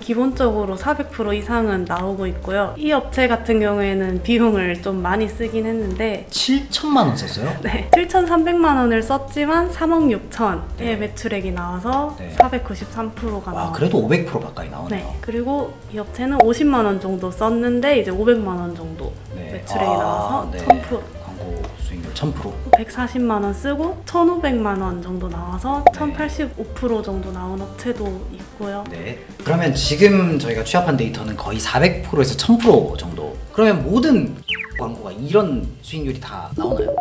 기본적으로 400% 이상은 나오고 있고요. 이 업체 같은 경우에는 비용을 좀 많이 쓰긴 했는데 7천만 원 썼어요? 네, 7,300만 원을 썼지만 3억 6천의 네. 매출액이 나와서 네. 493%가 와, 나와요. 그래도 500% 가까이 나오네요. 네, 그리고 이 업체는 50만 원 정도 썼는데 이제 500만 원 정도 네. 매출액이 나와서 네. 1000%. 광고 수익률 1000%. 140만 원 쓰고 1,500만 원 정도 나와서 네. 1,085% 정도 나온 업체도 있고요. 네. 그러면 지금 저희가 취합한 데이터는 거의 400%에서 1000% 정도. 그러면 모든 광고가 이런 수익률이 다 나오나요?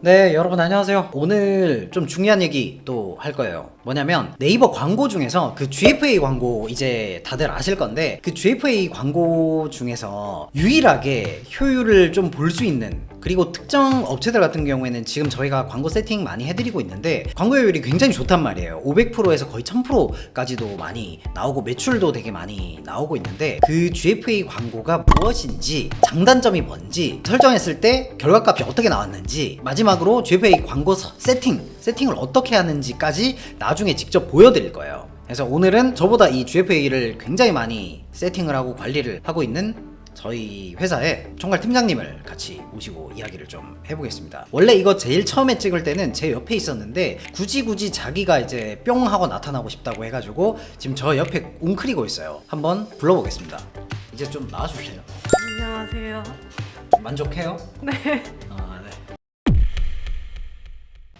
네, 여러분 안녕하세요. 오늘 좀 중요한 얘기 또 할 거예요. 뭐냐면 네이버 광고 중에서 그 GFA 광고 이제 다들 아실 건데 그 GFA 광고 중에서 유일하게 효율을 좀 볼 수 있는, 그리고 특정 업체들 같은 경우에는 지금 저희가 광고 세팅 많이 해드리고 있는데 광고 효율이 굉장히 좋단 말이에요. 500%에서 거의 1000%까지도 많이 나오고 매출도 되게 많이 나오고 있는데 그 GFA 광고가 무엇인지, 장단점이 뭔지, 설정했을 때 결과값이 어떻게 나왔는지, 마지막으로 GFA 광고 세팅을 어떻게 하는지까지 나중에 직접 보여드릴 거예요. 그래서 오늘은 저보다 이 GFA를 굉장히 많이 세팅을 하고 관리를 하고 있는 저희 회사의 총괄 팀장님을 같이 모시고 이야기를 좀 해보겠습니다. 원래 이거 제일 처음에 찍을 때는 제 옆에 있었는데 굳이 자기가 이제 뿅 하고 나타나고 싶다고 해가지고 지금 저 옆에 웅크리고 있어요. 한번 불러보겠습니다. 이제 좀 나와주실래요? 안녕하세요. 만족해요? 네. 아, 네.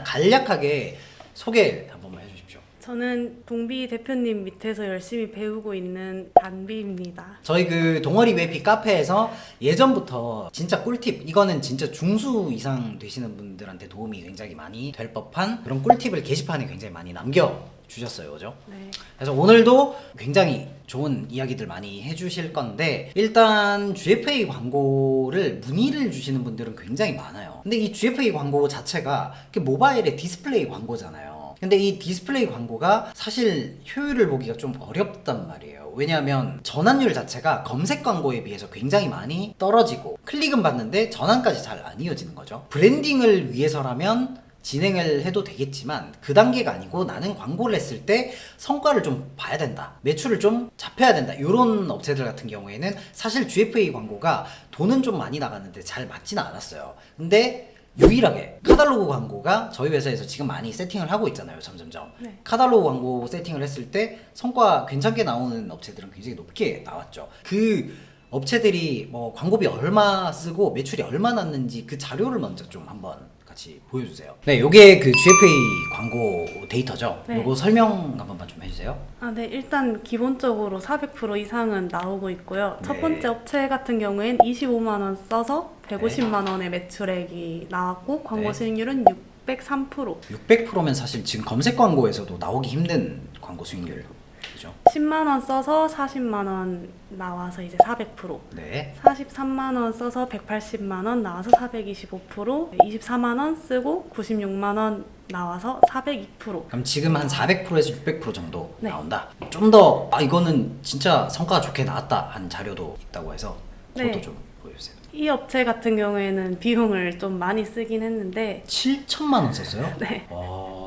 간략하게 소개 한 번만 해주십시오. 저는 동비 대표님 밑에서 열심히 배우고 있는 단비입니다. 저희 그 동아리 웨피 카페에서 예전부터 진짜 꿀팁, 이거는 진짜 중수 이상 되시는 분들한테 도움이 굉장히 많이 될 법한 그런 꿀팁을 게시판에 굉장히 많이 남겨주셨어요. 그죠? 네. 그래서 오늘도 굉장히 좋은 이야기들 많이 해주실 건데, 일단 GFA 광고를 문의를 주시는 분들은 굉장히 많아요. 근데 이 GFA 광고 자체가 모바일의 디스플레이 광고잖아요. 근데 이 디스플레이 광고가 사실 효율을 보기가 좀 어렵단 말이에요. 왜냐하면 전환율 자체가 검색 광고에 비해서 굉장히 많이 떨어지고 클릭은 받는데 전환까지 잘 안 이어지는 거죠. 브랜딩을 위해서라면 진행을 해도 되겠지만 그 단계가 아니고 나는 광고를 했을 때 성과를 좀 봐야 된다, 매출을 좀 잡혀야 된다, 이런 업체들 같은 경우에는 사실 GFA 광고가 돈은 좀 많이 나갔는데 잘 맞지는 않았어요. 근데 유일하게 카탈로그 광고가 저희 회사에서 지금 많이 세팅을 하고 있잖아요. 점점점. 네. 카탈로그 광고 세팅을 했을 때 성과 괜찮게 나오는 업체들은 굉장히 높게 나왔죠. 그 업체들이 뭐 광고비 얼마 쓰고 매출이 얼마 났는지 그 자료를 먼저 좀 한번 같이 보여주세요. 네, 요게 그 GFA 광고 데이터죠. 네. 요거 설명 한 번만 좀 해주세요. 네. 일단 기본적으로 400% 이상은 나오고 있고요. 네. 첫 번째 업체 같은 경우엔 25만 원 써서 150만 원의 매출액이 나왔고 광고 네. 수익률은 603%. 600%면 사실 지금 검색 광고에서도 나오기 힘든 광고 수익률. 그죠? 10만 원 써서 40만 원 나와서 이제 400%. 네. 43만 원 써서 180만 원 나와서 425%. 24만 원 쓰고 96만 원 나와서 402%. 그럼 지금 한 400%에서 600% 정도 네. 나온다. 좀 더 이거는 진짜 성과가 좋게 나왔다 한 자료도 있다고 해서 그것도 네. 좀 보여주세요. 이 업체 같은 경우에는 비용을 좀 많이 쓰긴 했는데 7천만 원 썼어요? 네. 와.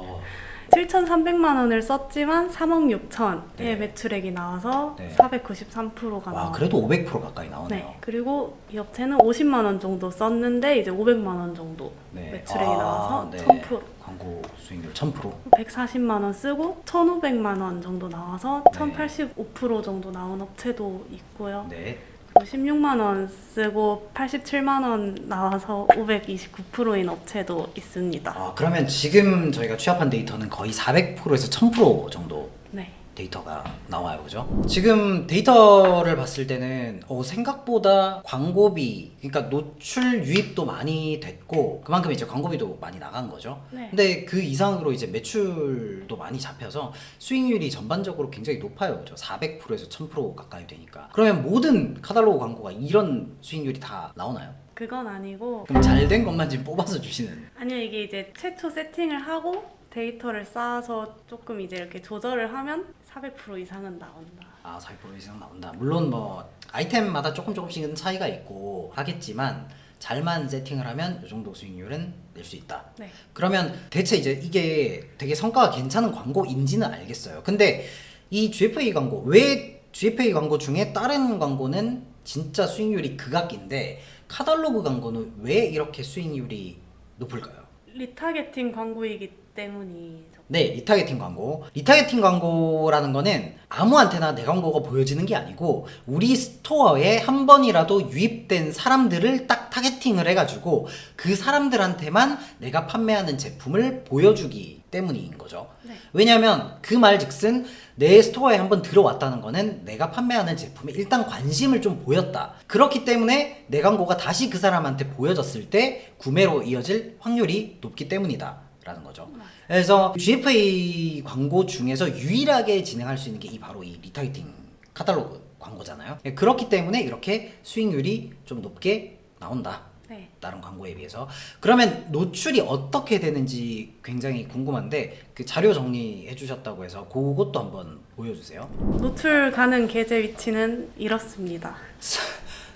7,300만 원을 썼지만 3억 6천의 네. 매출액이 나와서 네. 493%가 와, 나와요. 그래도 500% 가까이 나오네요. 네. 그리고 이 업체는 50만 원 정도 썼는데 이제 500만 원 정도 네. 매출액이 나와서 네. 1000%. 광고 수익률 1000%. 140만 원 쓰고 1,500만 원 정도 나와서 네. 1,085% 정도 나온 업체도 있고요. 네. 그리고 16만 원 쓰고 87만 원 나와서 529%인 업체도 있습니다. 그러면 지금 저희가 취합한 데이터는 거의 400%에서 1000% 정도 네. 데이터가 나와요. 그죠? 지금 데이터를 봤을 때는 생각보다 광고비, 그러니까 노출 유입도 많이 됐고 그만큼 이제 광고비도 많이 나간 거죠. 네. 근데 그 이상으로 이제 매출도 많이 잡혀서 수익률이 전반적으로 굉장히 높아요. 그죠? 400%에서 1000% 가까이 되니까. 그러면 모든 카탈로그 광고가 이런 수익률이 다 나오나요? 그건 아니고 그럼 잘 된 것만 지금 뽑아서 주시는. 아니요, 이게 이제 최초 세팅을 하고 데이터를 쌓아서 조금 이제 이렇게 조절을 하면 400% 이상은 나온다. 400% 이상 나온다. 물론 뭐 아이템마다 조금씩은 차이가 있고 하겠지만 잘만 세팅을 하면 이 정도 수익률은 낼 수 있다. 네. 그러면 대체 이제 이게 되게 성과가 괜찮은 광고인지는 알겠어요. 근데 이 GFA 광고, 왜 GFA 광고 중에 다른 광고는 진짜 수익률이 극악인데 카탈로그 광고는 왜 이렇게 수익률이 높을까요? 리타게팅 광고이기 때문이죠. 네, 리타게팅 광고. 리타게팅 광고라는 거는 아무한테나 내 광고가 보여지는 게 아니고 우리 스토어에 한 번이라도 유입된 사람들을 딱 타겟팅을 해가지고 그 사람들한테만 내가 판매하는 제품을 보여주기 때문인 거죠. 네. 왜냐하면 그 말즉슨 내 스토어에 한번 들어왔다는 거는 내가 판매하는 제품에 일단 관심을 좀 보였다. 그렇기 때문에 내 광고가 다시 그 사람한테 보여졌을 때 구매로 이어질 확률이 높기 때문이다 라는 거죠. 그래서 GFA 광고 중에서 유일하게 진행할 수 있는 게 바로 이 리타게팅 카탈로그 광고잖아요. 그렇기 때문에 이렇게 수익률이 좀 높게 나온다. 네. 다른 광고에 비해서. 그러면 노출이 어떻게 되는지 굉장히 궁금한데 그 자료 정리해 주셨다고 해서 그것도 한번 보여주세요. 노출 가능 계제 위치는 이렇습니다.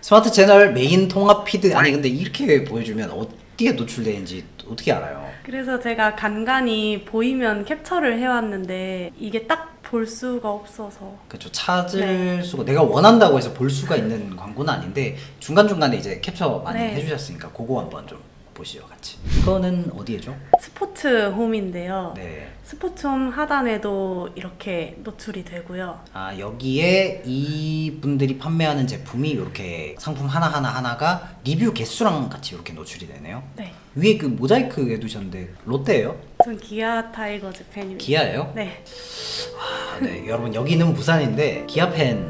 스마트 채널 메인 통합 피드. 아니 근데 이렇게 보여주면 어디에 노출되는지 어떻게 알아요? 그래서 제가 간간히 보이면 캡처를 해왔는데 이게 딱 볼 수가 없어서. 그렇죠. 찾을 네. 수가, 내가 원한다고 해서 볼 수가 있는 광고는 아닌데 중간중간에 이제 캡처 많이 네. 해주셨으니까 그거 한번 좀 보시죠 같이. 이거는 어디에죠? 스포츠 홈인데요. 네. 스포츠 홈 하단에도 이렇게 노출이 되고요. 아, 여기에 이분들이 판매하는 제품이 이렇게 상품 하나가 리뷰 개수랑 같이 이렇게 노출이 되네요. 네. 위에 그 모자이크 해두셨는데 롯데예요? 전 기아 타이거즈 팬입니다. 기아예요? 네. 아, 네. 여러분 여기는 부산인데 기아 팬.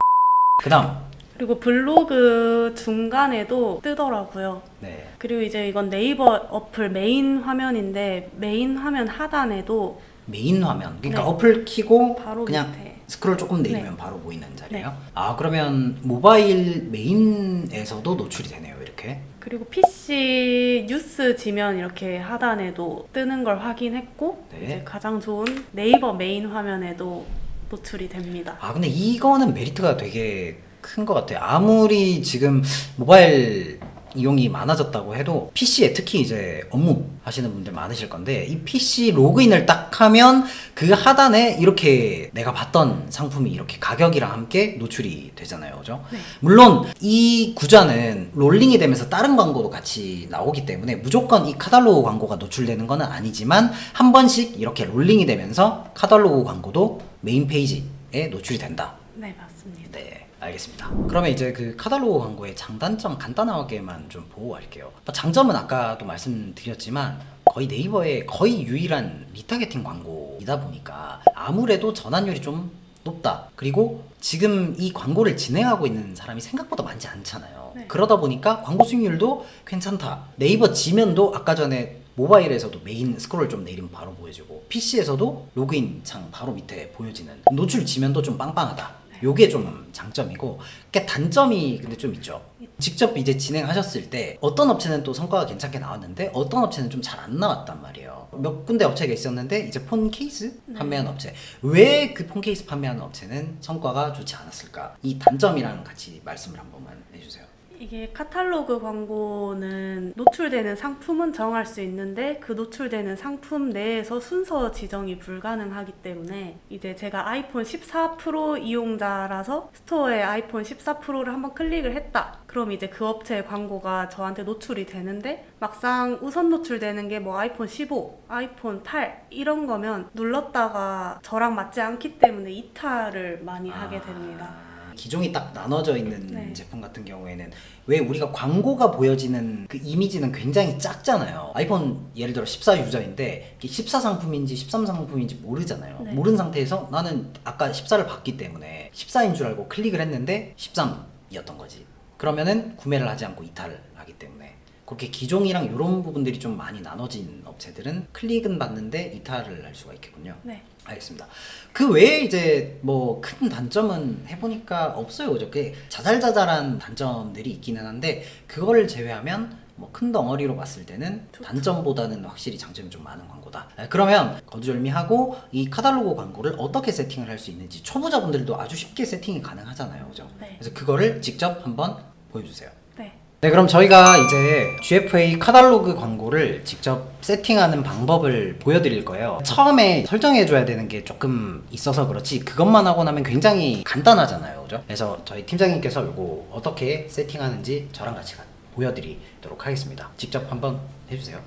그다음. 그리고 블로그 중간에도 뜨더라고요. 네. 그리고 이제 이건 네이버 어플 메인 화면인데 메인 화면 하단에도 메인 화면. 그러니까 네. 어플 키고 바로 그냥 밑에. 스크롤 조금 내리면 네. 바로 보이는 자리예요. 네. 아, 그러면 모바일 메인에서도 노출이 되네요, 이렇게. 그리고 PC 뉴스 지면 이렇게 하단에도 뜨는 걸 확인했고 네. 이제 가장 좋은 네이버 메인 화면에도 노출이 됩니다. 아, 근데 이거는 메리트가 되게 큰 것 같아요. 아무리 지금 모바일 이용이 많아졌다고 해도 PC에 특히 이제 업무 하시는 분들 많으실 건데 이 PC 로그인을 딱 하면 그 하단에 이렇게 내가 봤던 상품이 이렇게 가격이랑 함께 노출이 되잖아요. 그죠? 네. 물론 이 구자는 롤링이 되면서 다른 광고도 같이 나오기 때문에 무조건 이 카탈로그 광고가 노출되는 건 아니지만 한 번씩 이렇게 롤링이 되면서 카탈로그 광고도 메인 페이지에 노출이 된다. 네, 맞습니다. 네, 알겠습니다. 그러면 이제 그 카탈로그 광고의 장단점 간단하게만 좀 보고 갈게요. 장점은 아까도 말씀드렸지만 거의 네이버의 거의 유일한 리타게팅 광고이다 보니까 아무래도 전환율이 좀 높다. 그리고 지금 이 광고를 진행하고 있는 사람이 생각보다 많지 않잖아요. 네. 그러다 보니까 광고 수익률도 괜찮다. 네이버 지면도 아까 전에 모바일에서도 메인 스크롤 좀 내리면 바로 보여지고 PC에서도 로그인 창 바로 밑에 보여지는 노출 지면도 좀 빵빵하다. 요게 좀 장점이고, 그러니까 단점이 근데 좀 있죠. 직접 이제 진행하셨을 때 어떤 업체는 또 성과가 괜찮게 나왔는데 어떤 업체는 좀 잘 안 나왔단 말이에요. 몇 군데 업체가 있었는데 이제 폰 케이스 판매하는 업체, 왜 그 폰 케이스 판매하는 업체는 성과가 좋지 않았을까? 이 단점이랑 같이 말씀을 한 번만 해주세요. 이게 카탈로그 광고는 노출되는 상품은 정할 수 있는데 그 노출되는 상품 내에서 순서 지정이 불가능하기 때문에 이제 제가 아이폰 14 프로 이용자라서 스토어에 아이폰 14 프로를 한번 클릭을 했다. 그럼 이제 그 업체의 광고가 저한테 노출이 되는데 막상 우선 노출되는 게 뭐 아이폰 15, 아이폰 8 이런 거면 눌렀다가 저랑 맞지 않기 때문에 이탈을 많이 하게 됩니다. 기종이 딱 나눠져 있는 네. 제품 같은 경우에는 왜 우리가 광고가 보여지는 그 이미지는 굉장히 작잖아요. 아이폰 예를 들어 14 유저인데 14 상품인지 13 상품인지 모르잖아요. 네. 모르는 상태에서 나는 아까 14를 봤기 때문에 14인 줄 알고 클릭을 했는데 13이었던 거지. 그러면은 구매를 하지 않고 이탈을 하기 때문에 그렇게 기종이랑 이런 부분들이 좀 많이 나눠진 업체들은 클릭은 받는데 이탈을 할 수가 있겠군요. 네. 알겠습니다. 그 외에 이제 뭐 큰 단점은 해보니까 없어요. 그죠? 그 자잘자잘한 단점들이 있기는 한데 그거를 제외하면 뭐 큰 덩어리로 봤을 때는 좋죠. 단점보다는 확실히 장점이 좀 많은 광고다. 그러면 거두절미하고 이 카탈로그 광고를 어떻게 세팅을 할 수 있는지 초보자분들도 아주 쉽게 세팅이 가능하잖아요. 그죠? 네. 그래서 그거를 직접 한번 보여주세요. 네. 네, 그럼 저희가 이제 GFA 카탈로그 광고를 직접 세팅하는 방법을 보여드릴 거예요. 처음에 설정해줘야 되는 게 조금 있어서 그렇지 그것만 하고 나면 굉장히 간단하잖아요, 그죠? 그래서 저희 팀장님께서 이거 어떻게 세팅하는지 저랑 같이 보여드리도록 하겠습니다. 직접 한번 해주세요.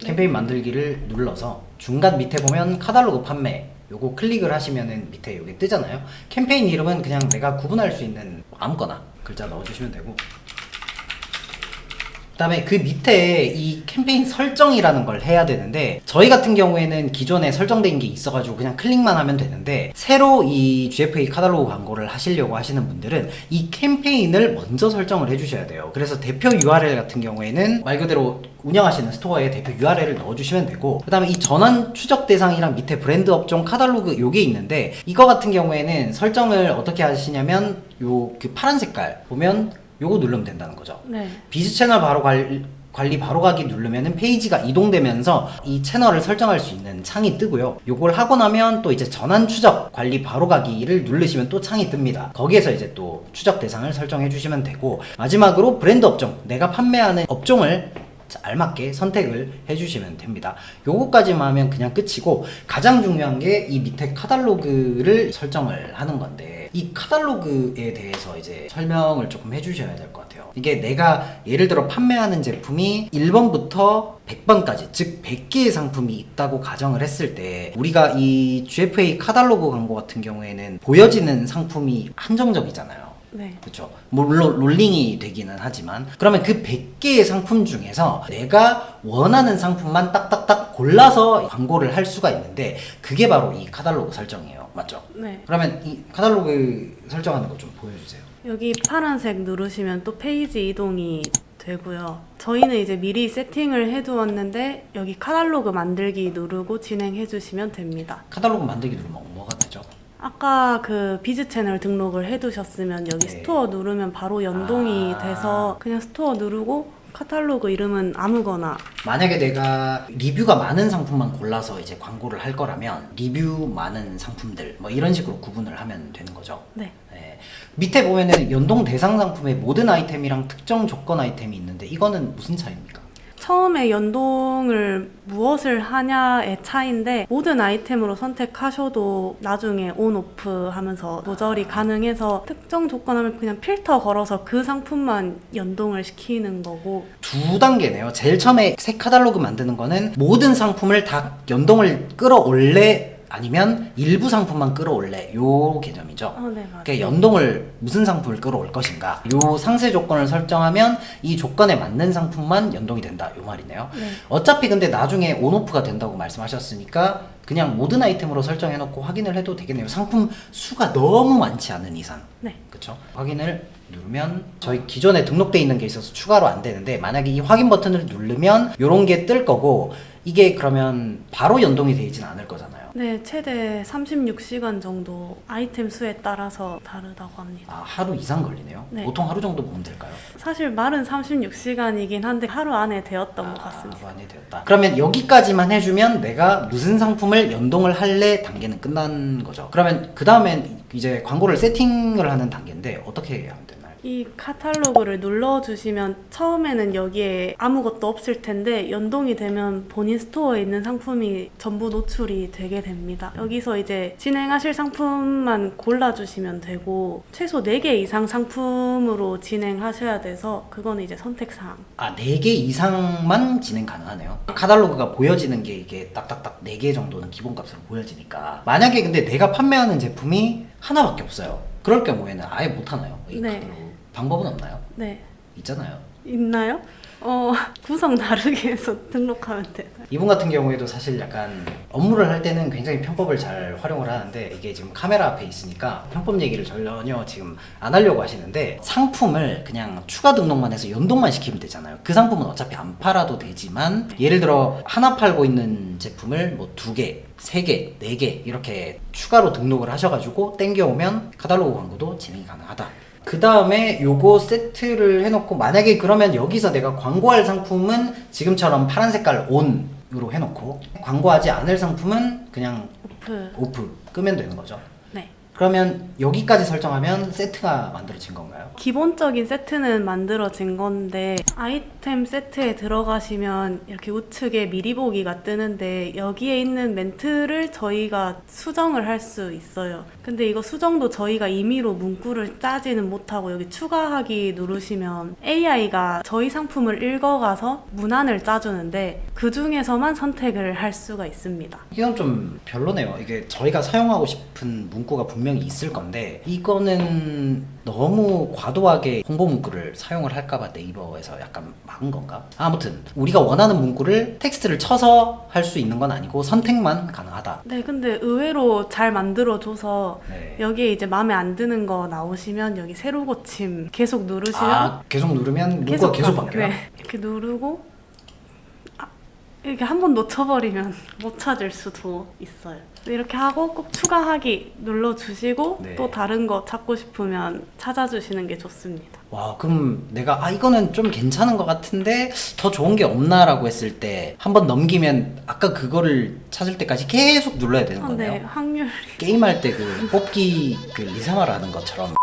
캠페인 만들기를 눌러서 중간 밑에 보면 카탈로그 판매 요거 클릭을 하시면은 밑에 요게 뜨잖아요. 캠페인 이름은 그냥 내가 구분할 수 있는 아무거나 글자 넣어주시면 되고, 그 다음에 그 밑에 이 캠페인 설정이라는 걸 해야 되는데 저희 같은 경우에는 기존에 설정된 게 있어가지고 그냥 클릭만 하면 되는데, 새로 이 GFA 카탈로그 광고를 하시려고 하시는 분들은 이 캠페인을 먼저 설정을 해주셔야 돼요. 그래서 대표 URL 같은 경우에는 말 그대로 운영하시는 스토어에 대표 URL을 넣어주시면 되고, 그 다음에 이 전환 추적 대상이랑 밑에 브랜드 업종 카탈로그 요게 있는데, 이거 같은 경우에는 설정을 어떻게 하시냐면 요 그 파란 색깔 보면 요거 누르면 된다는 거죠. 네. 비즈 채널 바로 관리 바로 가기 누르면은 페이지가 이동되면서 이 채널을 설정할 수 있는 창이 뜨고요. 요걸 하고 나면 또 이제 전환 추적 관리 바로 가기를 누르시면 또 창이 뜹니다. 거기에서 이제 또 추적 대상을 설정해 주시면 되고, 마지막으로 브랜드 업종, 내가 판매하는 업종을 알맞게 선택을 해주시면 됩니다. 요거까지만 하면 그냥 끝이고, 가장 중요한 게 이 밑에 카탈로그를 설정을 하는 건데, 이 카탈로그에 대해서 이제 설명을 조금 해주셔야 될 것 같아요. 이게 내가 예를 들어 판매하는 제품이 1번부터 100번까지, 즉 100개의 상품이 있다고 가정을 했을 때, 우리가 이 GFA 카탈로그 광고 같은 경우에는 보여지는 상품이 한정적이잖아요. 네. 그렇죠. 물론 롤링이 되기는 하지만, 그러면 그 100개의 상품 중에서 내가 원하는 상품만 딱딱딱 골라서 광고를 할 수가 있는데, 그게 바로 이 카탈로그 설정이에요. 맞죠? 네. 그러면 이 카탈로그 설정하는 거 좀 보여주세요. 여기 파란색 누르시면 또 페이지 이동이 되고요. 저희는 이제 미리 세팅을 해두었는데 여기 카탈로그 만들기 누르고 진행해 주시면 됩니다. 카탈로그 만들기 누르면 뭐가 되죠? 아까 그 비즈 채널 등록을 해두셨으면 여기 네. 스토어 누르면 바로 연동이 돼서 그냥 스토어 누르고 카탈로그 이름은 아무거나. 만약에 내가 리뷰가 많은 상품만 골라서 이제 광고를 할 거라면 리뷰 많은 상품들 뭐 이런 식으로 구분을 하면 되는 거죠. 네. 네. 밑에 보면은 연동 대상 상품의 모든 아이템이랑 특정 조건 아이템이 있는데, 이거는 무슨 차이입니까? 처음에 연동을 무엇을 하냐의 차이인데, 모든 아이템으로 선택하셔도 나중에 온, 오프 하면서 조절이 가능해서, 특정 조건 하면 그냥 필터 걸어서 그 상품만 연동을 시키는 거고. 두 단계네요. 제일 처음에 새 카탈로그 만드는 거는 모든 상품을 다 연동을 끌어올래 아니면 일부 상품만 끌어올래, 요 개념이죠. 네, 맞아요. 그러니까 연동을 무슨 상품을 끌어올 것인가, 요 상세 조건을 설정하면 이 조건에 맞는 상품만 연동이 된다, 요 말이네요. 네. 어차피 근데 나중에 온오프가 된다고 말씀하셨으니까 그냥 모든 아이템으로 설정해놓고 확인을 해도 되겠네요. 상품 수가 너무 많지 않은 이상. 네. 그쵸? 확인을 누르면 저희 기존에 등록돼 있는 게 있어서 추가로 안 되는데, 만약에 이 확인 버튼을 누르면 요런 게 뜰 거고, 이게 그러면 바로 연동이 되지는 않을 거잖아요. 네, 최대 36시간 정도 아이템 수에 따라서 다르다고 합니다. 아, 하루 이상 걸리네요? 네. 보통 하루 정도 보면 될까요? 사실 말은 36시간이긴 한데 하루 안에 되었던 것 같습니다. 하루 안에 되었다. 그러면 여기까지만 해주면 내가 무슨 상품을 연동을 할래 단계는 끝난 거죠. 그러면 그 다음엔 이제 광고를 세팅을 하는 단계인데, 어떻게 하면 되나요? 이 카탈로그를 눌러주시면 처음에는 여기에 아무것도 없을 텐데, 연동이 되면 본인 스토어에 있는 상품이 전부 노출이 되게 됩니다. 여기서 이제 진행하실 상품만 골라주시면 되고, 최소 4개 이상 상품으로 진행하셔야 돼서 그거는 이제 선택사항. 아, 4개 이상만 진행 가능하네요. 카탈로그가 보여지는 게 이게 딱딱딱 4개 정도는 기본값으로 보여지니까, 만약에 근데 내가 판매하는 제품이 하나밖에 없어요. 그럴 경우에는 아예 못하나요? 이 네. 카탈로그. 방법은 없나요? 네. 있잖아요. 있나요? 구성 다르게 해서 등록하면 되나요? 이분 같은 경우에도 사실 약간 업무를 할 때는 굉장히 편법을 잘 활용을 하는데, 이게 지금 카메라 앞에 있으니까 편법 얘기를 전혀 지금 안 하려고 하시는데, 상품을 그냥 추가 등록만 해서 연동만 시키면 되잖아요. 그 상품은 어차피 안 팔아도 되지만, 예를 들어 하나 팔고 있는 제품을 뭐 2개, 3개, 4개 이렇게 추가로 등록을 하셔가지고 땡겨오면 카탈로그 광고도 진행이 가능하다. 그 다음에 요거 세트를 해놓고, 만약에 그러면 여기서 내가 광고할 상품은 지금처럼 파란 색깔 ON으로 해놓고, 광고하지 않을 상품은 그냥 오프. 오프 끄면 되는 거죠. 네. 그러면 여기까지 설정하면 세트가 만들어진 건가요? 기본적인 세트는 만들어진 건데 아이템 세트에 들어가시면 이렇게 우측에 미리 보기가 뜨는데 여기에 있는 멘트를 저희가 수정을 할 수 있어요. 근데 이거 수정도 저희가 임의로 문구를 짜지는 못하고 여기 추가하기 누르시면 AI가 저희 상품을 읽어가서 문안을 짜주는데 그 중에서만 선택을 할 수가 있습니다. 이건 좀 별로네요. 이게 저희가 사용하고 싶은 문구가 분명히 있을 건데 이거는 너무 과도하게 홍보 문구를 사용을 할까봐 네이버에서 약간 막은 건가? 아무튼 우리가 원하는 문구를 텍스트를 쳐서 할 수 있는 건 아니고 선택만 가능하다. 네, 근데 의외로 잘 만들어줘서 네. 여기에 이제 마음에 안 드는 거 나오시면 여기 새로 고침 계속 누르시면 계속 누르면 문구가 계속 바뀌어요? 네, 이렇게 누르고 이렇게 한 번 놓쳐버리면 못 찾을 수도 있어요. 이렇게 하고 꼭 추가하기 눌러주시고 네. 또 다른 거 찾고 싶으면 찾아주시는 게 좋습니다. 와, 그럼 내가 이거는 좀 괜찮은 것 같은데 더 좋은 게 없나라고 했을 때 한 번 넘기면 아까 그거를 찾을 때까지 계속 눌러야 되는 거네요. 네, 확률. 게임할 때 그 뽑기 그 리사마를 하는 것처럼.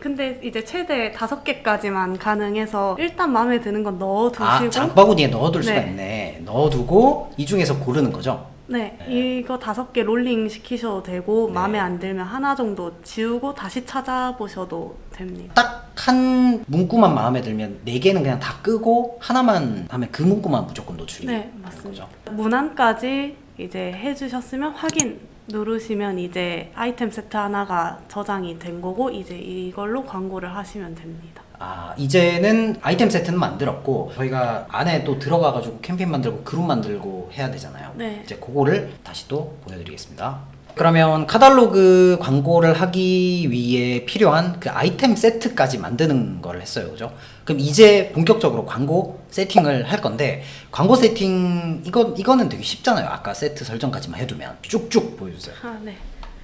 근데 이제 최대 5개까지만 가능해서 일단 마음에 드는 건 넣어두시고 장바구니에 넣어둘 수가 네. 있네. 넣어두고 이 중에서 고르는 거죠? 네, 이거 5개 롤링 시키셔도 되고 네. 마음에 안 들면 하나 정도 지우고 다시 찾아보셔도 됩니다. 딱 한 문구만 마음에 들면 4개는 그냥 다 끄고 하나만 하면 그 문구만 무조건 노출이 네, 되는 맞습니다. 거죠. 문안까지 이제 해주셨으면 확인 누르시면 이제 아이템 세트 하나가 저장이 된 거고 이제 이걸로 광고를 하시면 됩니다. 이제는 아이템 세트는 만들었고 저희가 안에 또 들어가가지고 캠페인 만들고 그룹 만들고 해야 되잖아요. 네. 이제 그거를 다시 또 보여드리겠습니다. 그러면 카탈로그 광고를 하기 위해 필요한 그 아이템 세트까지 만드는 걸 했어요. 그죠? 그럼 이제 본격적으로 광고 세팅을 할 건데 광고 세팅 이거는 되게 쉽잖아요. 아까 세트 설정까지만 해두면 쭉쭉 보여주세요. 네.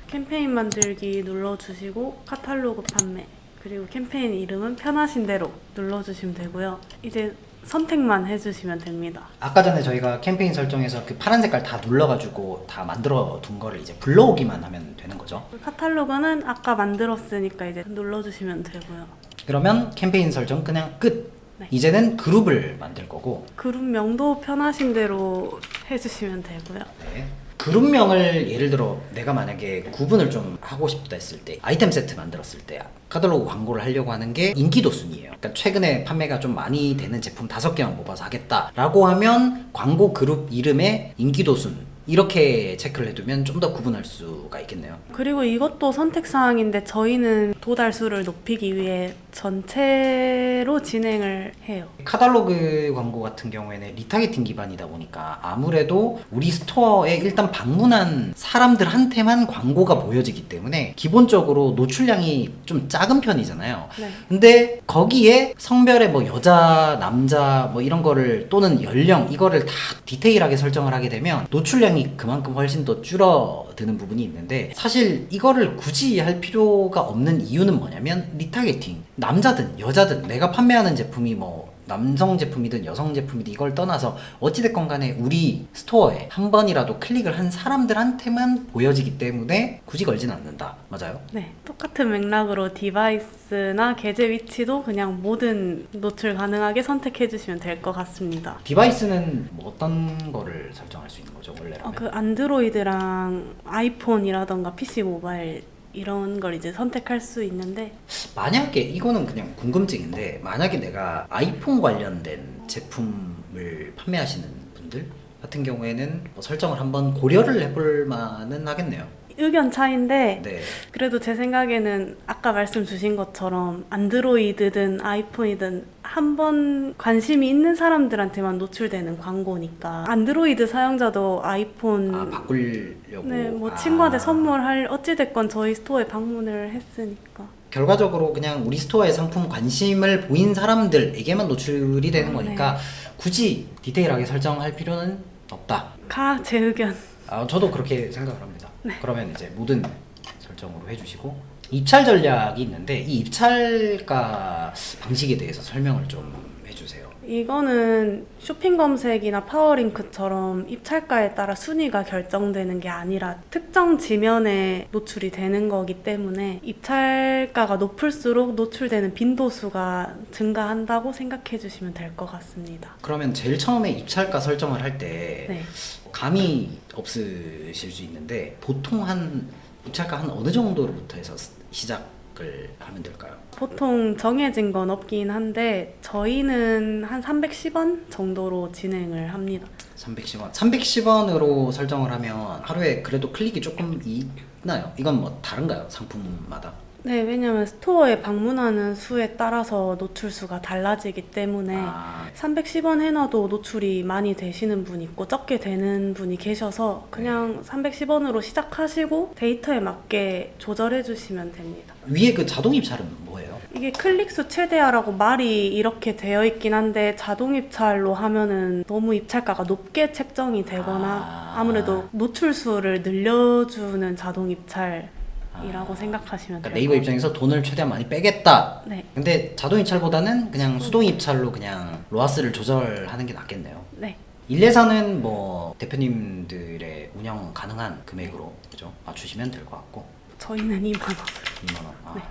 캠페인 만들기 눌러주시고 카탈로그 판매 그리고 캠페인 이름은 편하신 대로 눌러주시면 되고요. 이제 선택만 해주시면 됩니다. 아까 전에 저희가 캠페인 설정에서 그 파란 색깔 다 눌러가지고 다 만들어 둔 거를 이제 불러오기만 하면 되는 거죠. 카탈로그는 아까 만들었으니까 이제 눌러주시면 되고요. 그러면 캠페인 설정 그냥 끝. 네. 이제는 그룹을 만들 거고 그룹명도 편하신 대로 해주시면 되고요. 네. 그룹명을 예를 들어 내가 만약에 구분을 좀 하고 싶다 했을 때 아이템 세트 만들었을 때 카탈로그 광고를 하려고 하는 게 인기도 순이에요. 그러니까 최근에 판매가 좀 많이 되는 제품 5개만 뽑아서 하겠다라고 하면 광고 그룹 이름에 인기도 순 이렇게 체크를 해두면 좀 더 구분할 수가 있겠네요. 그리고 이것도 선택사항인데 저희는 도달수를 높이기 위해 전체로 진행을 해요. 카탈로그 광고 같은 경우에는 리타게팅 기반이다 보니까 아무래도 우리 스토어에 일단 방문한 사람들한테만 광고가 보여지기 때문에 기본적으로 노출량이 좀 작은 편이잖아요. 네. 근데 거기에 성별의 뭐 여자, 남자 뭐 이런 거를 또는 연령 이거를 다 디테일하게 설정을 하게 되면 노출량이 그만큼 훨씬 더 줄어드는 부분이 있는데 사실 이거를 굳이 할 필요가 없는 이유는 뭐냐면 리타게팅 남자든 여자든 내가 판매하는 제품이 뭐 남성 제품이든 여성 제품이든 이걸 떠나서 어찌됐건 간에 우리 스토어에 한 번이라도 클릭을 한 사람들한테만 보여지기 때문에 굳이 걸진 않는다. 맞아요? 네. 똑같은 맥락으로 디바이스나 계제 위치도 그냥 모든 노출 가능하게 선택해 주시면 될 것 같습니다. 디바이스는 뭐 어떤 거를 설정할 수 있는 거죠? 원래라면? 그 안드로이드랑 아이폰이라던가 PC 모바일 이런 걸 이제 선택할 수 있는데 만약에 이거는 그냥 궁금증인데 만약에 내가 아이폰 관련된 제품을 판매하시는 분들 같은 경우에는 뭐 설정을 한번 고려를 해볼 만은 하겠네요. 의견 차이인데 네. 그래도 제 생각에는 아까 말씀 주신 것처럼 안드로이드든 아이폰이든 한 번 관심이 있는 사람들한테만 노출되는 광고니까 안드로이드 사용자도 아이폰 바꾸려고. 네, 뭐 친구한테 선물할 어찌됐건 저희 스토어에 방문을 했으니까 결과적으로 그냥 우리 스토어의 상품 관심을 보인 사람들에게만 노출이 되는 네. 거니까 굳이 디테일하게 설정할 필요는 없다. 제 의견. 저도 그렇게 생각을 합니다. 네. 그러면 이제 모든 설정으로 해주시고 입찰 전략이 있는데 이 입찰가 방식에 대해서 설명을 좀 해주세요. 이거는 쇼핑 검색이나 파워링크처럼 입찰가에 따라 순위가 결정되는 게 아니라 특정 지면에 노출이 되는 거기 때문에 입찰가가 높을수록 노출되는 빈도수가 증가한다고 생각해 주시면 될 것 같습니다. 그러면 제일 처음에 입찰가 설정을 할 때 네. 감이 없으실 수 있는데 보통 한 입찰가 한 어느 정도로부터 해서 시작을 하면 될까요? 보통 정해진 건 없긴 한데 저희는 한 310원 정도로 진행을 합니다. 310원. 310원으로 설정을 하면 하루에 그래도 클릭이 조금 있나요? 이건 뭐 다른가요? 상품마다? 네, 왜냐면 스토어에 방문하는 수에 따라서 노출 수가 달라지기 때문에 310원 해놔도 노출이 많이 되시는 분 있고 적게 되는 분이 계셔서 그냥 310원으로 시작하시고 데이터에 맞게 조절해 주시면 됩니다. 위에 그 자동 입찰은 뭐예요? 이게 클릭수 최대화라고 말이 이렇게 되어 있긴 한데 자동 입찰로 하면은 너무 입찰가가 높게 책정이 되거나 아무래도 노출수를 늘려주는 자동 입찰이라고 생각하시면 그러니까 돼요. 네이버 입장에서 돈을 최대한 많이 빼겠다. 네. 근데 자동 입찰보다는 그냥 수동 입찰로 그냥 로아스를 조절하는 게 낫겠네요. 네. 일례사는 뭐 대표님들의 운영 가능한 금액으로 그죠? 맞추시면 될 것 같고 저희는 2만 원. 2만 원. 네.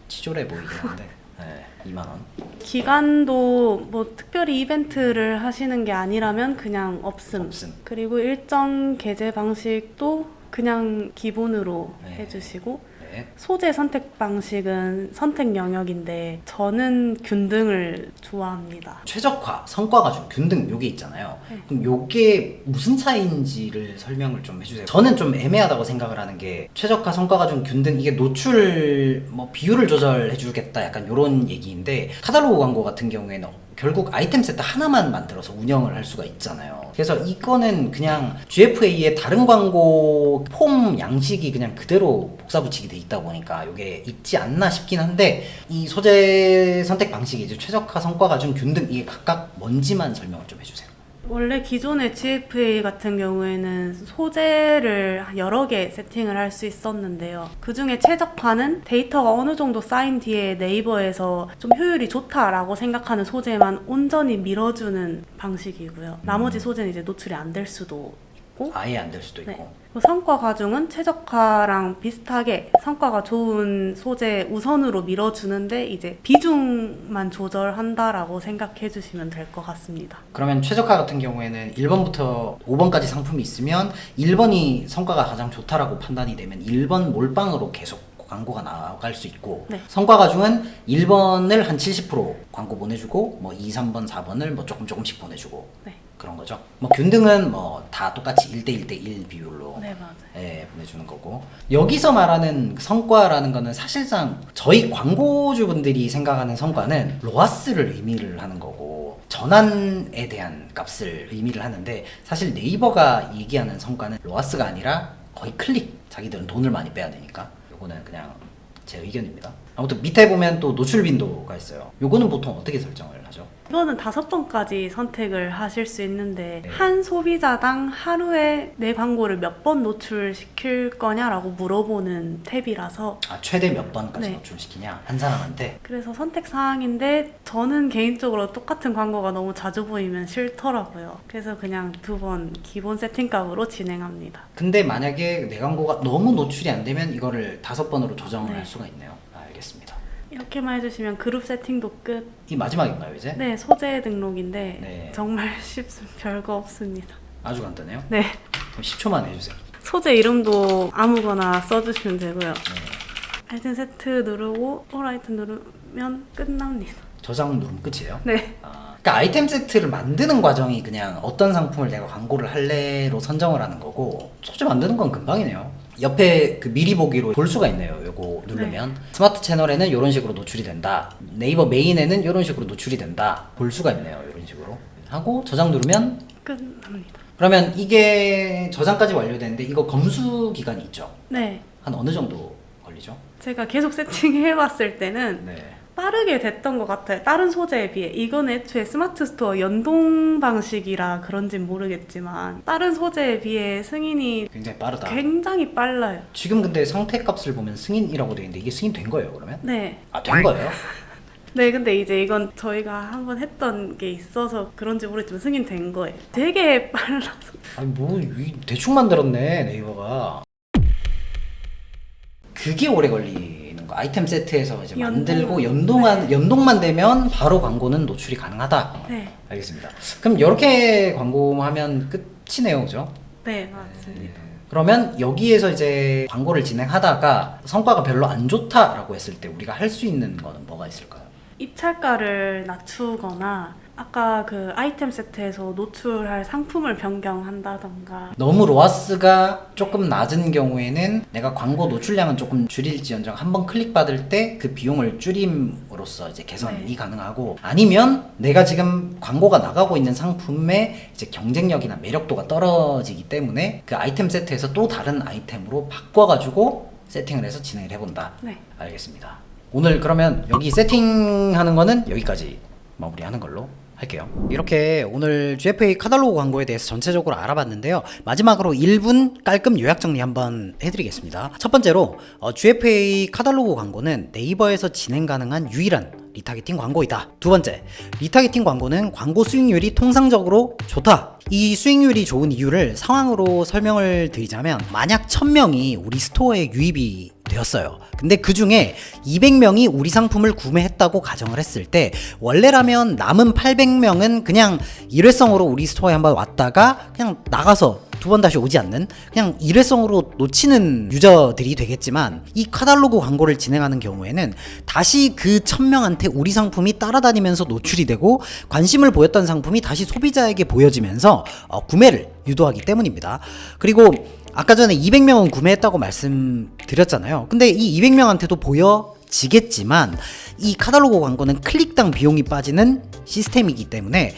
치졸해 보이긴 한데 네, 2만 원. 기간도 뭐 특별히 이벤트를 하시는 게 아니라면 그냥 없음. 그리고 일정 게재 방식도 그냥 기본으로 네. 해주시고 네. 소재 선택 방식은 선택 영역인데 저는 균등을 좋아합니다. 최적화, 성과가 준 균등 요게 있잖아요. 네. 그럼 요게 무슨 차이인지를 설명을 좀 해주세요. 저는 좀 애매하다고 생각을 하는 게 최적화, 성과가 준 균등 이게 노출 뭐 비율을 조절해주겠다 약간 요런 얘기인데 카탈로그 광고 같은 경우에는 결국 아이템 세트 하나만 만들어서 운영을 할 수가 있잖아요. 그래서 이거는 그냥 GFA의 다른 광고 폼 양식이 그냥 그대로 복사붙이게 돼 있다 보니까 이게 있지 않나 싶긴 한데 이 소재 선택 방식이 이제 최적화, 성과가 준 균등 이게 각각 뭔지만 설명을 좀 해주세요. 원래 기존의 GFA 같은 경우에는 소재를 여러 개 세팅을 할 수 있었는데요. 그 중에 최적화는 데이터가 어느 정도 쌓인 뒤에 네이버에서 좀 효율이 좋다라고 생각하는 소재만 온전히 밀어주는 방식이고요. 나머지 소재는 이제 노출이 안 될 수도 있고 아예 안 될 수도 있고. 네. 성과 가중은 최적화랑 비슷하게 성과가 좋은 소재 우선으로 밀어주는데 이제 비중만 조절한다라고 생각해 주시면 될 것 같습니다. 그러면 최적화 같은 경우에는 1번부터 5번까지 상품이 있으면 1번이 성과가 가장 좋다라고 판단이 되면 1번 몰빵으로 계속 광고가 나갈 수 있고 네. 성과 가중은 1번을 한 70% 광고 보내주고 뭐 2, 3번, 4번을 뭐 조금씩 보내주고 네. 그런 거죠. 뭐 균등은 뭐 다 똑같이 1대1대1 비율로 네, 맞아요. 예, 보내주는 거고 여기서 말하는 성과라는 거는 사실상 저희 광고주분들이 생각하는 성과는 로아스를 의미를 하는 거고 전환에 대한 값을 의미를 하는데 사실 네이버가 얘기하는 성과는 로아스가 아니라 거의 클릭. 자기들은 돈을 많이 빼야 되니까 요거는 그냥 제 의견입니다. 아무튼 밑에 보면 또 노출 빈도가 있어요. 요거는 보통 어떻게 설정을 하죠? 이거는 5번까지 선택을 하실 수 있는데 네. 한 소비자당 하루에 내 광고를 몇 번 노출시킬 거냐라고 물어보는 탭이라서 최대 몇 번까지 네. 노출시키냐 한 사람한테. 그래서 선택 사항인데 저는 개인적으로 똑같은 광고가 너무 자주 보이면 싫더라고요. 그래서 그냥 2번 기본 세팅값으로 진행합니다. 근데 만약에 내 광고가 너무 노출이 안 되면 이거를 5번으로 조정을 네. 할 수가 있네요. 알겠습니다. 이렇게만 해주시면 그룹 세팅도 끝. 이 마지막인가요 이제? 네, 소재 등록인데 네. 정말 쉽습니다. 별거 없습니다. 아주 간단해요. 네, 그럼 10초만 해주세요. 소재 이름도 아무거나 써주시면 되고요. 네. 아이템 세트 누르고 올 아이템 누르면 끝납니다. 저장 누르면 끝이에요? 네, 그러니까 아이템 세트를 만드는 과정이 그냥 어떤 상품을 내가 광고를 할래로 선정을 하는 거고 소재 만드는 건 금방이네요. 옆에 그 미리 보기로 볼 수가 있네요. 요거 누르면 스마트 채널에는 이런 식으로 노출이 된다. 네이버 메인에는 이런 식으로 노출이 된다. 볼 수가 있네요. 이런 식으로 하고 저장 누르면 끝납니다. 그러면 이게 저장까지 완료되는데 이거 검수 기간이 있죠? 네, 한 어느 정도 걸리죠? 제가 계속 세팅해봤을 때는 네. 빠르게 됐던 것 같아요. 다른 소재에 비해. 이건 애초에 스마트 스토어 연동 방식이라 그런진 모르겠지만 다른 소재에 비해 승인이 굉장히 빠르다. 굉장히 빨라요. 지금 근데 상태 값을 보면 승인이라고 되어 있는데 이게 승인된 거예요, 그러면? 네, 아, 된 거예요? 네, 근데 이제 이건 저희가 한번 했던 게 있어서 그런지 모르겠지만 승인된 거예요. 되게 빨라서. 아니 뭐 대충 만들었네 네이버가. 그게 오래 걸리는 거. 아이템 세트에서 이제 만들고 연동만 되면 바로 광고는 노출이 가능하다. 네. 알겠습니다. 그럼 이렇게 광고하면 끝이네요, 그죠? 네, 맞습니다. 그러면 여기에서 이제 광고를 진행하다가 성과가 별로 안 좋다라고 했을 때 우리가 할 수 있는 거는 뭐가 있을까요? 입찰가를 낮추거나 아까 그 아이템 세트에서 노출할 상품을 변경한다던가. 너무 로아스가 조금 낮은 경우에는 내가 광고 노출량은 조금 줄일지언정 한번 클릭받을 때 그 비용을 줄임으로써 이제 개선이 네. 가능하고, 아니면 내가 지금 광고가 나가고 있는 상품의 이제 경쟁력이나 매력도가 떨어지기 때문에 그 아이템 세트에서 또 다른 아이템으로 바꿔가지고 세팅을 해서 진행을 해본다. 네. 알겠습니다. 오늘 그러면 여기 세팅하는 거는 여기까지 마무리하는 걸로 할게요. 이렇게 오늘 GFA 카탈로그 광고에 대해서 전체적으로 알아봤는데요. 마지막으로 1분 깔끔 요약 정리 한번 해드리겠습니다. 첫 번째로 GFA 카탈로그 광고는 네이버에서 진행 가능한 유일한 리타게팅 광고이다. 두 번째, 리타게팅 광고는 광고 수익률이 통상적으로 좋다. 이 수익률이 좋은 이유를 상황으로 설명을 드리자면, 만약 1000명이 우리 스토어에 유입이 되었어요. 근데 그 중에 200명이 우리 상품을 구매했다고 가정을 했을 때, 원래라면 남은 800명은 그냥 일회성으로 우리 스토어에 한번 왔다가 그냥 나가서 두 번 다시 오지 않는, 그냥 일회성으로 놓치는 유저들이 되겠지만, 이 카탈로그 광고를 진행하는 경우에는 다시 그 1000명한테 우리 상품이 따라다니면서 노출이 되고 관심을 보였던 상품이 다시 소비자에게 보여지면서 구매를 유도하기 때문입니다. 그리고 아까 전에 200명은 구매했다고 말씀드렸잖아요. 근데 이 200명한테도 보여지겠지만 이 카탈로그 광고는 클릭당 비용이 빠지는 시스템이기 때문에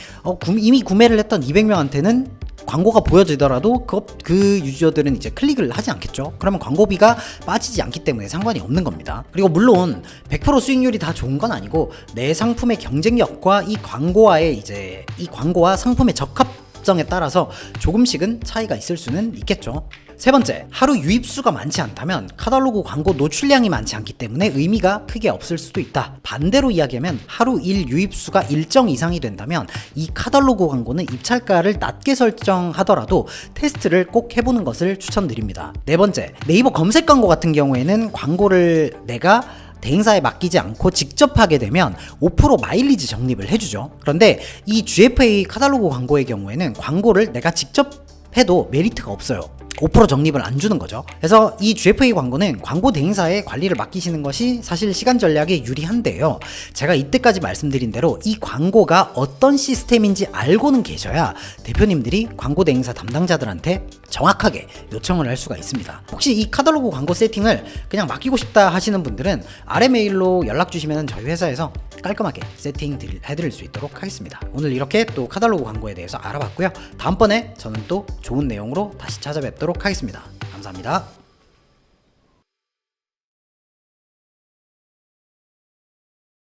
이미 구매를 했던 200명한테는 광고가 보여지더라도 그 유저들은 이제 클릭을 하지 않겠죠. 그러면 광고비가 빠지지 않기 때문에 상관이 없는 겁니다. 그리고 물론 100% 수익률이 다 좋은 건 아니고, 내 상품의 경쟁력과 이 광고와 상품의 적합성에 따라서 조금씩은 차이가 있을 수는 있겠죠. 세 번째, 하루 유입수가 많지 않다면 카탈로그 광고 노출량이 많지 않기 때문에 의미가 크게 없을 수도 있다. 반대로 이야기하면 하루 유입수가 일정 이상이 된다면 이 카탈로그 광고는 입찰가를 낮게 설정하더라도 테스트를 꼭 해보는 것을 추천드립니다. 네 번째, 네이버 검색 광고 같은 경우에는 광고를 내가 대행사에 맡기지 않고 직접 하게 되면 5% 마일리지 적립을 해주죠. 그런데 이 GFA 카탈로그 광고의 경우에는 광고를 내가 직접 해도 메리트가 없어요. 5% 적립을 안 주는 거죠. 그래서 이 GFA 광고는 광고 대행사에 관리를 맡기시는 것이 사실 시간 전략에 유리한데요. 제가 이때까지 말씀드린 대로 이 광고가 어떤 시스템인지 알고는 계셔야 대표님들이 광고 대행사 담당자들한테 정확하게 요청을 할 수가 있습니다. 혹시 이 카탈로그 광고 세팅을 그냥 맡기고 싶다 하시는 분들은 아래 메일로 연락 주시면 저희 회사에서 깔끔하게 세팅 해드릴 수 있도록 하겠습니다. 오늘 이렇게 또 카탈로그 광고에 대해서 알아봤고요. 다음번에 저는 또 좋은 내용으로 다시 찾아뵙도록 하겠습니다. 감사합니다.